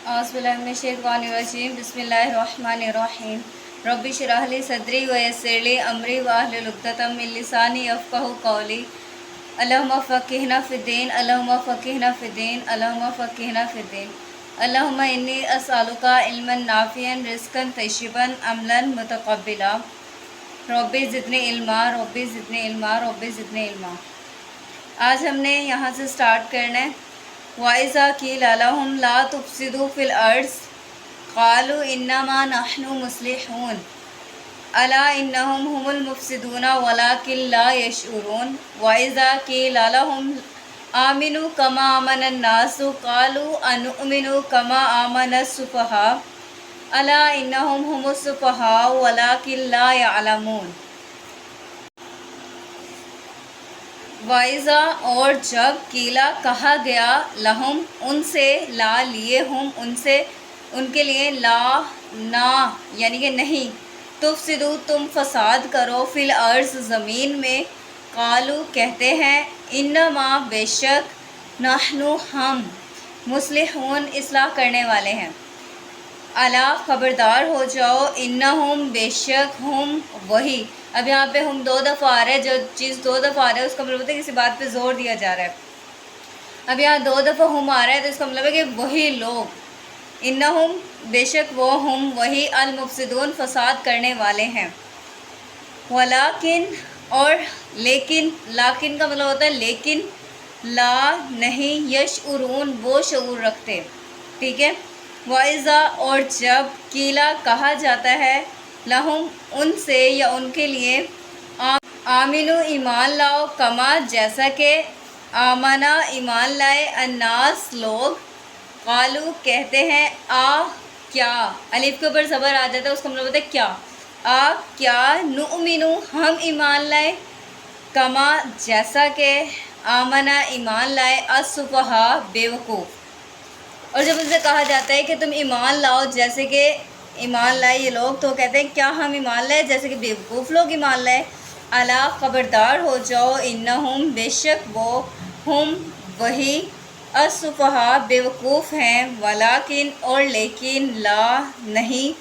औज़ुबिल्लाहिमिनश्शैतानिर्रजीम बिस्मिल्लाहिर्रहमानिर्रहीम रब्बि इश्रह ली सदरी व यस्सिर ली अमरी वाहलुल उक़दतम मिन लिसानी यफ़क़हू क़ौली अल्लाहुम्मा फ़क़्हिना फ़िद्दीन अल्लाहुम्मा फ़क़्हिना फ़िद्दीन अल्लाहुम्मा फ़क़्हिना फ़िद्दीन अल्लाहुम्मा इन्नी अस्अलुका इल्मन नाफ़िअन रिज़्क़न तय्यिबन अमलन मुतक़ब्बिला रब्बि ज़िदनी इल्मा रब्बि ज़िदनी इल्मा रब्बि ज़िदनी इल्मा। आज हमने यहाँ से स्टार्ट करना है। वाइज़ा क़ीला लहुम ला तुफ़सिदू फ़िल अर्ज़ क़ालू इन्नमा नहनु मुस्लिहून अला इन्नहुम हुमुल मुफ़सिदून वलाकिन ला यशऊरून। वाइज़ा क़ीला लहुम आमिनू कमा आमनन नासु क़ालू अनुमिनु कमा आमनस सुफ़हा अला इन्नहुम हुमुस सुफ़हा वलाकिन ला यअलमून। वाइज़ा और जब कीला कहा गया लहुम उनसे ला लिए हम उनसे उनके लिए ला ना यानी कि नहीं तुफ़सिदू तुम फसाद करो फ़िल अर्ज़ ज़मीन में क़ालू कहते हैं इन्नमा बेशक नहनु हम मुस्लिहून इस्लाह करने वाले हैं। अला ख़बरदार हो जाओ इन्नहुम बेशक हम वही। अब यहाँ पे हम दो दफ़ा आ रहा है, जो चीज़ दो दफ़ा आ रहा है उसका मतलब है किसी बात पे ज़ोर दिया जा रहा है। अब यहाँ दो दफ़ा हम आ रहा है तो इसका मतलब है कि वही लोग इन्नहुम बेशक वो हम वही अल मुफ़सिदून फसाद करने वाले हैं। वलाकिन और लेकिन, लाकिन का मतलब होता है लेकिन, ला नहीं, यशउरून वो शऊर रखते। ठीक है। वाइज़ा और जब कीला कहा जाता है लहुम उनसे या उनके लिए आमिनु ईमान लाओ कमा जैसा कि आमना ईमान लाए अन्नास लोग क़ालू कहते हैं आ क्या, अलिफ के ऊपर ज़बर आ जाता है उसका मतलब होता है क्या। आ क्या नुमिनु हम ईमान लाए कमा जैसा कि आमना ईमान लाए असुफ़हा बेवकूफ़। और जब उनसे कहा जाता है कि तुम ईमान लाओ जैसे कि ईमान लाए ये लोग, तो कहते हैं क्या हम ईमान लाए जैसे कि बेवकूफ़ लोग ईमान लाए। अला ख़बरदार हो जाओ इन्नहुम बेशक वो हम वही असुफ़हा बेवकूफ़ हैं। वलाकिन और लेकिन, ला नहीं,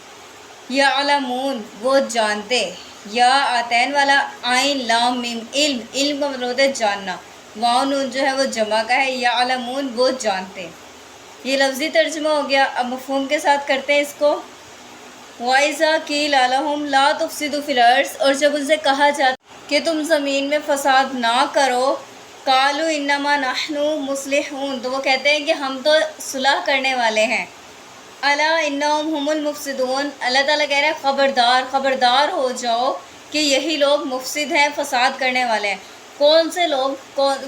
यअलमून वो जानते। या आतैन वाला आइन लाम मीम इल्म, इल्म का मतलब होता है जानना। वाव नून जो है वो जमा का है। यअलमून वो जानते। ये लफ्ज़ी तर्जुमा हो गया। अब मफ़हूम के साथ करते हैं इसको। वाइज़ा क़ीला लहुम ला तुफ़सिदू फ़िल अर्ज़ और जब उनसे कहा जाता कि तुम ज़मीन में फ़साद ना करो क़ालू इन्नमा नहनु मुस्लिहून तो वो कहते हैं कि हम तो सुलह करने वाले हैं। अला इन्नहुम हुमुल मुफ़सिदून अल्लाह ताला कह रहे हैं ख़बरदार, ख़बरदार हो जाओ कि यही लोग मुफ़सिद हैं, फ़साद करने वाले हैं। कौन से लोग?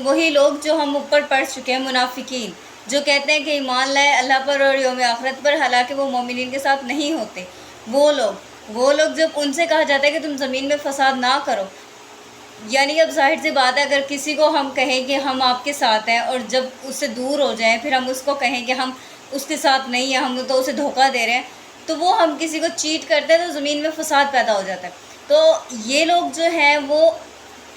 वही लोग जो हम ऊपर पढ़ चुके हैं, मुनाफिकीन, जो कहते हैं कि ईमान लाए अल्लाह पर और यौम आखिरत पर, हालांकि वो मोमिनीन के साथ नहीं होते। वो लोग जब उनसे कहा जाता है कि तुम ज़मीन में फ़साद ना करो, यानी अब ज़ाहिर सी बात है अगर किसी को हम कहें कि हम आपके साथ हैं और जब उससे दूर हो जाएं फिर हम उसको कहें कि हम उसके साथ नहीं हैं, हम तो उसे धोखा दे रहे हैं, तो वो हम किसी को चीट करते हैं तो ज़मीन में फ़साद पैदा हो जाता है। तो ये लोग जो हैं वो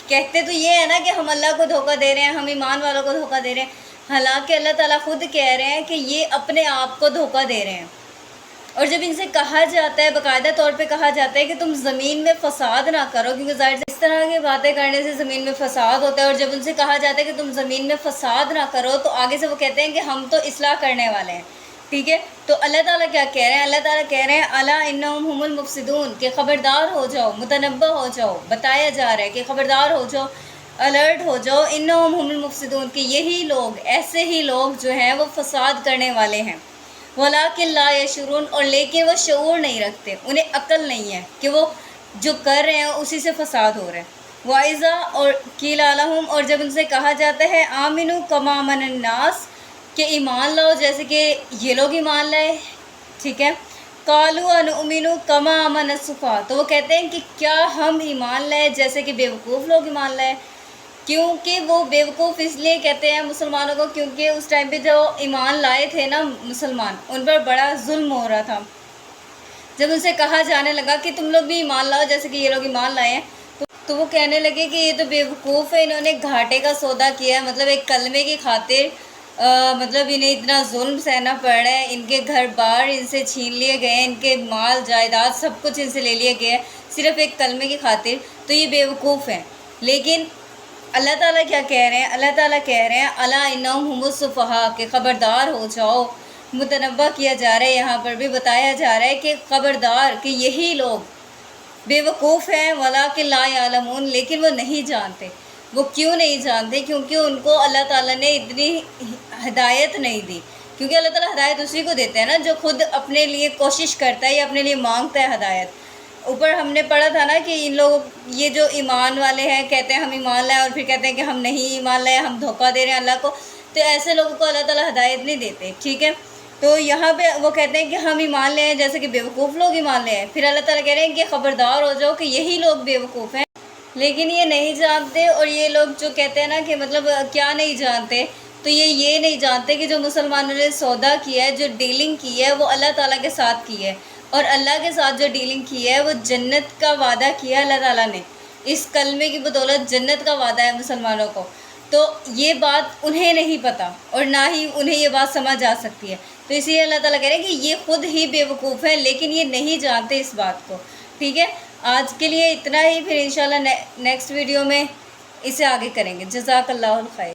कहते तो ये है ना कि हम अल्लाह को धोखा दे रहे हैं, हम ईमान वालों को धोखा दे रहे हैं, हालांकि अल्लाह ताला खुद कह रहे हैं कि ये अपने आप को धोखा दे रहे हैं। और जब इनसे कहा जाता है, बाकायदा तौर पे कहा जाता है कि तुम ज़मीन में फ़साद ना करो, क्योंकि ज़ाहिर इस तरह की बातें करने से ज़मीन में फ़साद होता है। और जब उनसे कहा जाता है कि तुम ज़मीन में फ़साद ना करो तो आगे से वो कहते हैं कि हम तो इस्लाह करने वाले हैं। ठीक है। तो अल्लाह ताला क्या कह रहे हैं? अल्लाह ताला कह रहे हैं अला इन्नहुम हुमुल मुफ़सिदून के ख़बरदार हो जाओ, मुतनब्बा हो जाओ, बताया जा रहा है कि ख़बरदार हो जाओ, अलर्ट हो जाओ। इन्नहुम हुमुल मुफ़सिदून कि यही लोग, ऐसे ही लोग जो हैं वो फ़साद करने वाले हैं। वलाकिन ला यशऊरून और लेकिन वो शऊर नहीं रखते, उन्हें अक्ल नहीं है कि वो जो कर रहे हैं उसी से फ़साद हो रहा है। वाइज़ा और क़ीला लहुम और जब उनसे कहा जाता है आमिनु कमा आमनन नास कि ईमान लाओ जैसे कि ये लोग ईमान लाए। ठीक है। क़ालू अनुमिनु कमा आमनस सुफ़हा तो वो कहते हैं कि क्या हम ईमान लाए जैसे कि बेवकूफ़ लोग ईमान लाए। क्योंकि वो बेवकूफ़ इसलिए कहते हैं मुसलमानों को क्योंकि उस टाइम पे जो ईमान लाए थे ना मुसलमान, उन पर बड़ा जुल्म हो रहा था। जब उनसे कहा जाने लगा कि तुम लोग भी ईमान लाओ जैसे कि ये लोग ईमान लाए हैं, तो वो कहने लगे कि ये तो बेवकूफ़ है, इन्होंने घाटे का सौदा किया है, मतलब एक कलमे की खातिर مطلب انہیں اتنا ظلم سہنا پڑ رہا ہے، ان کے گھر بار ان سے چھین لیے گئے ہیں، ان کے مال جائیداد سب کچھ ان سے لے لیا گیا ہے صرف ایک کلمے کی خاطر، تو یہ بیوقوف ہیں۔ لیکن اللہ تعالیٰ کیا کہہ رہے ہیں؟ اللہ تعالیٰ کہہ رہے ہیں الا انہم هم السفہاء، کہ خبردار ہو جاؤ، متنبہ کیا جا رہا ہے، یہاں پر بھی بتایا جا رہا ہے کہ خبردار کہ یہی لوگ بیوقوف ہیں، ولاکن لا یعلمون، لیکن وہ نہیں جانتے۔ وہ کیوں نہیں جانتے؟ کیونکہ ان کو اللہ تعالیٰ نے اتنی ہدایت نہیں دی، کیونکہ اللہ تعالیٰ ہدایت اسی کو دیتے ہیں نا جو خود اپنے لیے کوشش کرتا ہے یا اپنے لیے مانگتا ہے ہدایت۔ اوپر ہم نے پڑھا تھا نا کہ ان لوگ یہ جو ایمان والے ہیں کہتے ہیں ہم ایمان لائے اور پھر کہتے ہیں کہ ہم نہیں ایمان لائے، ہم دھوکہ دے رہے ہیں اللہ کو، تو ایسے لوگوں کو اللہ تعالیٰ ہدایت نہیں دیتے، ٹھیک ہے۔ تو یہاں پہ وہ کہتے ہیں کہ ہم ایمان لے ہیں، جیسے کہ بیوقوف لوگ ایمان لے ہیں، پھر اللہ تعالیٰ کہہ رہے ہیں کہ خبردار ہو جاؤ کہ یہی لوگ بیوقوف ہیں، لیکن یہ نہیں جانتے۔ اور یہ لوگ جو کہتے ہیں نا کہ مطلب کیا نہیں جانتے، تو یہ نہیں جانتے کہ جو مسلمانوں نے سودا کیا ہے، جو ڈیلنگ کی ہے، وہ اللہ تعالیٰ کے ساتھ کی ہے، اور اللہ کے ساتھ جو ڈیلنگ کی ہے وہ جنت کا وعدہ کیا ہے اللہ تعالیٰ نے، اس کلمے کی بدولت جنت کا وعدہ ہے مسلمانوں کو۔ تو یہ بات انہیں نہیں پتہ اور نہ ہی انہیں یہ بات سمجھ آ سکتی ہے، تو اسی لیے اللہ تعالیٰ کہہ رہے ہیں کہ یہ خود ہی بیوقوف ہیں، لیکن یہ نہیں جانتے اس بات کو، ٹھیک ہے۔ آج کے لیے اتنا ہی، پھر انشاءاللہ نیکسٹ ویڈیو میں اسے آگے کریں گے۔ جزاک اللہ الخیر۔